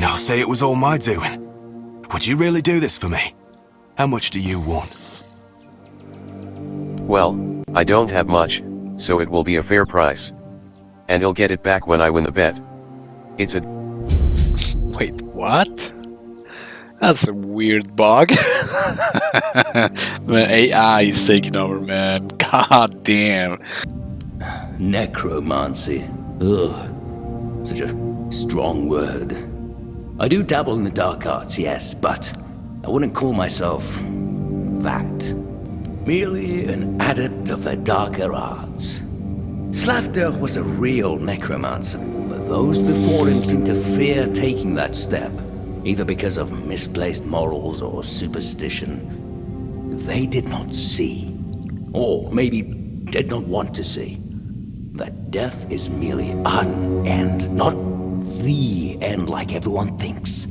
I'll say it was all my doing. Would you really do this for me? How much do you want? Well, I don't have much, so it will be a fair price. And I'll get it back when I win the bet. It's a... Wait, what? That's a weird bug. The AI is taking over, man. God damn. Necromancy. Ugh. Such a strong word. I do dabble in the dark arts, yes, but I wouldn't call myself that. Merely an adept of the darker arts. Slafter was a real necromancer, but those before him seemed to fear taking that step, either because of misplaced morals or superstition. They did not see, or maybe did not want to see, that death is merely an end, not the end like everyone thinks.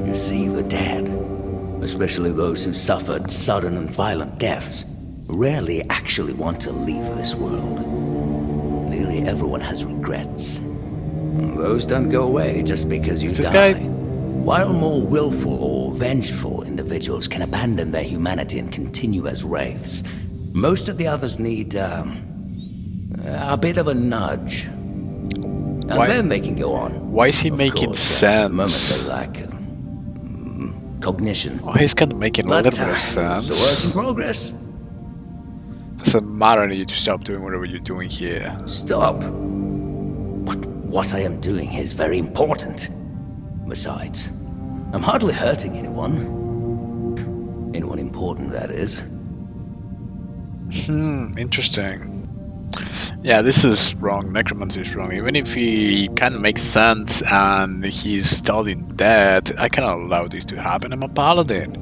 You see, the dead, especially those who suffered sudden and violent deaths, rarely actually want to leave this world. Nearly everyone has regrets. Those don't go away just because you die. While more willful or vengeful individuals can abandon their humanity and continue as wraiths, most of the others need a bit of a nudge. And then they can go on. Why is he making sense? At the moment they lack cognition. Oh, he's kind of making a little bit of sense. It's a work in progress. Doesn't matter, you to stop doing whatever you're doing here. Stop. What I am doing here is very important. Besides, I'm hardly hurting anyone. Anyone important, that is. Interesting. Yeah, this is wrong. Necromancy is wrong. Even if he kind of makes sense and he's studying dead, I cannot allow this to happen. I'm a paladin.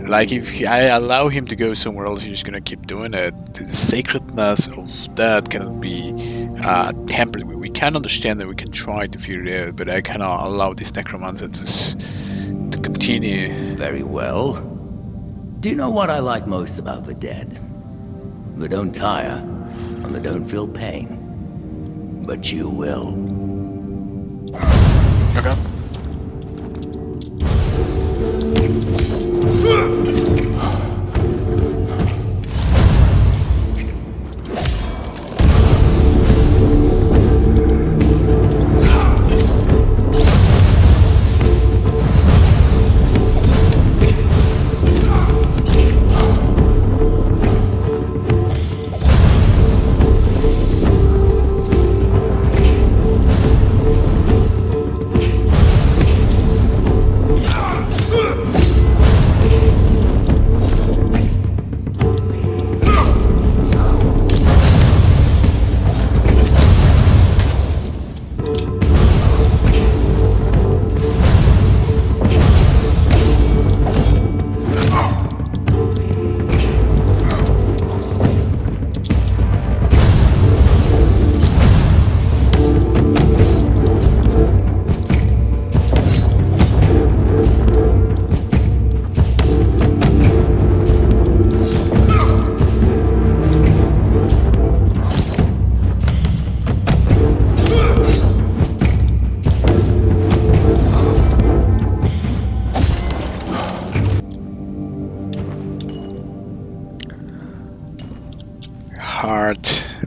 Like, if I allow him to go somewhere else, he's just gonna keep doing it. The sacredness of that cannot be tempered. We can understand that, we can try to figure it out, but I cannot allow this necromancer to continue. Very well. Do you know what I like most about the dead? They don't tire, and they don't feel pain. But you will. Okay.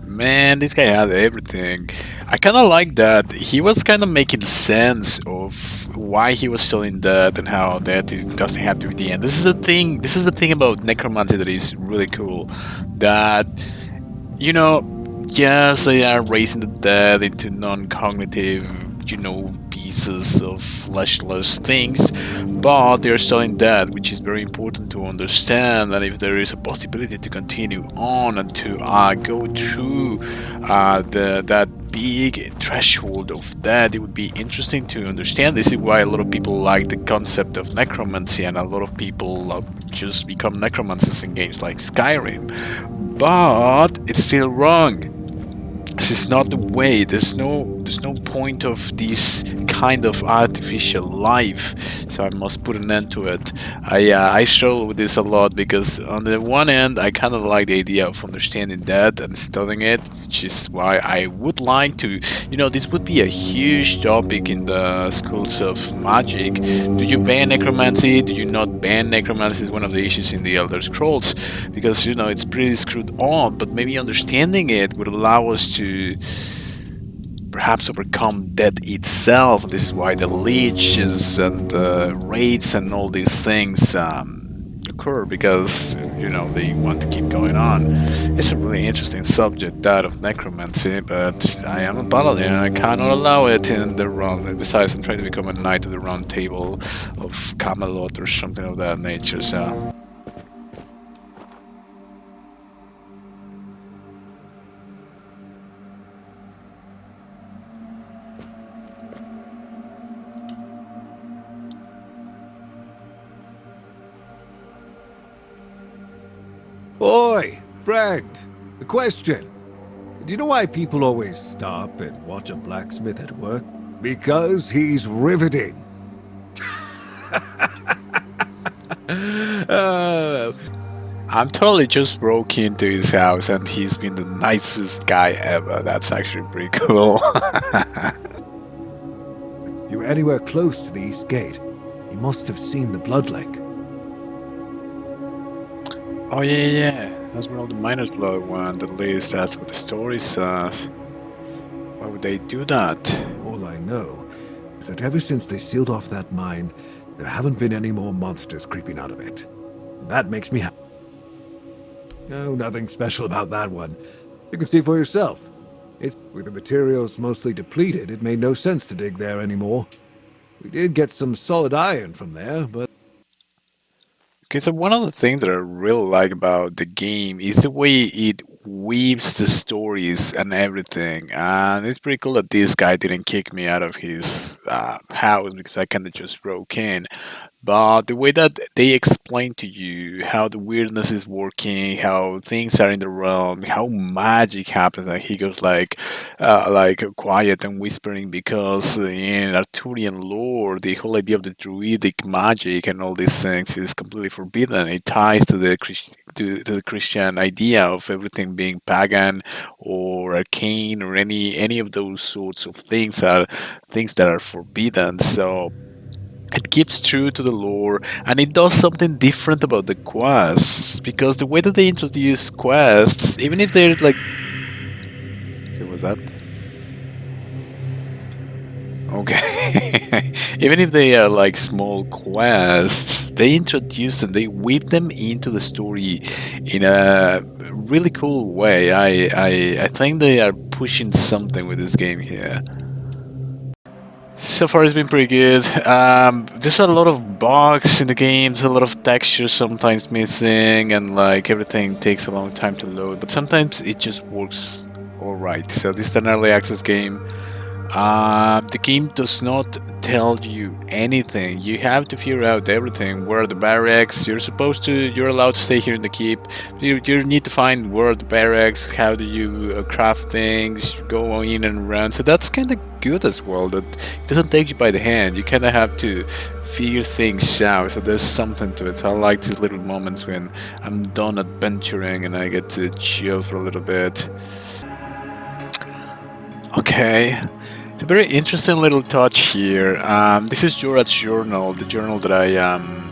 Man, this guy had everything. I kind of like that. He was kind of making sense of why he was still in death and how death doesn't have to be the end. This is the thing. This is the thing about necromancy that is really cool. That, you know, yes, they are raising the dead into non-cognitive, you know, pieces of fleshless things, but they're still in death, which is very important to understand. And if there is a possibility to continue on and to go through that big threshold of death, it would be interesting to understand. This is why a lot of people like the concept of necromancy, and a lot of people just become necromancers in games like Skyrim. But it's still wrong. This is not the way. There's no point of this kind of artificial life, so I must put an end to it. I struggle with this a lot because on the one end I kind of like the idea of understanding that and studying it, which is why I would like to, this would be a huge topic in the schools of magic. Do you ban necromancy? Do you not ban necromancy? Is one of the issues in the Elder Scrolls, because it's pretty screwed on, but maybe understanding it would allow us to perhaps overcome death itself. This is why the leeches and the raids and all these things occur, because they want to keep going on. It's a really interesting subject, that of necromancy, but I am a paladin and I cannot allow it in the realm. Besides, I'm trying to become a knight of the round table of Camelot or something of that nature, so Oi, friend. A question. Do you know why people always stop and watch a blacksmith at work? Because he's riveting. I'm totally just broke into his house and he's been the nicest guy ever. That's actually pretty cool. If you were anywhere close to the east gate, you must have seen the blood lake. Oh yeah. That's where all the miners' blood went. At least that's what the story says. Why would they do that? All I know is that ever since they sealed off that mine, there haven't been any more monsters creeping out of it. That makes me happy. No, nothing special about that one. You can see for yourself. With the materials mostly depleted, it made no sense to dig there anymore. We did get some solid iron from there, but... Okay, so one of the things that I really like about the game is the way it weaves the stories and everything. And it's pretty cool that this guy didn't kick me out of his house because I kind of just broke in. But the way that they explain to you how the weirdness is working, how things are in the realm, how magic happens, like he goes like quiet and whispering, because in Arthurian lore, the whole idea of the druidic magic and all these things is completely forbidden. It ties to the to the Christian idea of everything being pagan or arcane or any of those sorts of things are things that are forbidden. So it keeps true to the lore, and it does something different about the quests, because the way that they introduce quests, even if they're like, okay, was that okay? Even if they are like small quests, they introduce them, they weave them into the story in a really cool way. I think they are pushing something with this game here. So far it's been pretty good. There's a lot of bugs in the game, there's a lot of textures sometimes missing, and like everything takes a long time to load, but sometimes it just works alright. So this is an early access game. The game does not tell you anything. You have to figure out everything. Where are the barracks? You're allowed to stay here in the keep. You need to find where are the barracks, how do you craft things, go in and around. So that's kind of good as well, that it doesn't take you by the hand. You kind of have to figure things out, so there's something to it. So I like these little moments when I'm done adventuring and I get to chill for a little bit. Okay. It's a very interesting little touch here. This is Yorath's journal, the journal that I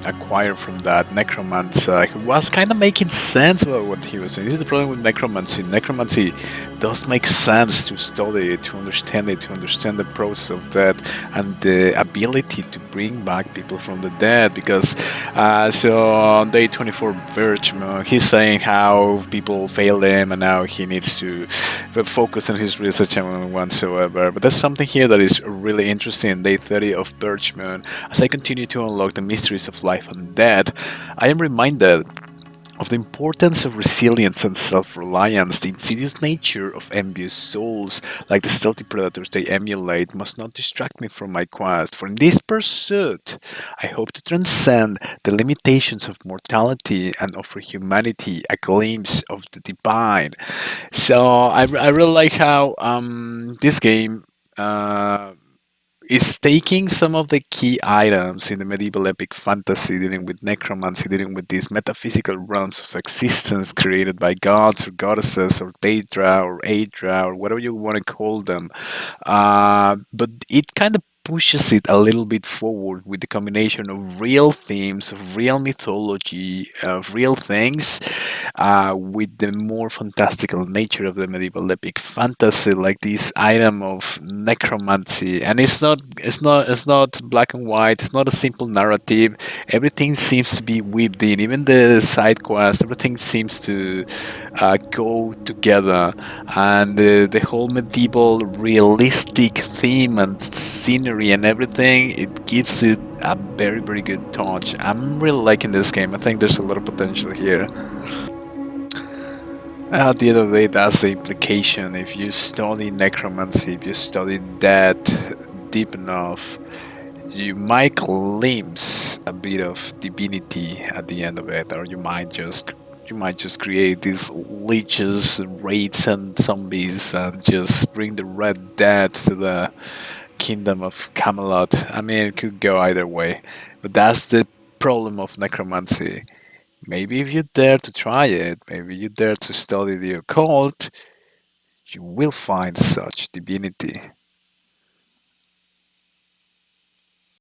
acquired from that necromancer, who was kind of making sense about what he was saying. This is the problem with necromancy. Necromancy does make sense to study it, to understand the process of death and the ability to bring back people from the dead. Because so on day 24, Birchman, he's saying how people failed him and now he needs to focus on his research and whatsoever. But there's something here that is really interesting. Day 30 of Birchmoon. As I continue to unlock the mysteries of life and death, I am reminded of the importance of resilience and self-reliance. The insidious nature of envious souls, like the stealthy predators they emulate, must not distract me from my quest. For in this pursuit, I hope to transcend the limitations of mortality and offer humanity a glimpse of the divine. So I really like how this game is taking some of the key items in the medieval epic fantasy, dealing with necromancy, dealing with these metaphysical realms of existence created by gods or goddesses or Daedra or Aedra or whatever you want to call them. But it kind of pushes it a little bit forward with the combination of real themes, of real mythology, of real things, with the more fantastical nature of the medieval epic fantasy, like this item of necromancy. And it's not black and white. It's not a simple narrative. Everything seems to be weaved in. Even the side quests, everything seems to go together, and the whole medieval realistic theme and scenery and everything, it gives it a very, very good touch. I'm really liking this game. I think there's a lot of potential here. At the end of the day, that's the implication. If you study necromancy, if you study that deep enough, you might glimpse a bit of divinity at the end of it, or you might just create these leeches, raids, and zombies, and just bring the Red Dead to the kingdom of Camelot. I mean, it could go either way, but that's the problem of necromancy. Maybe if you dare to try it, maybe you dare to study the occult, you will find such divinity.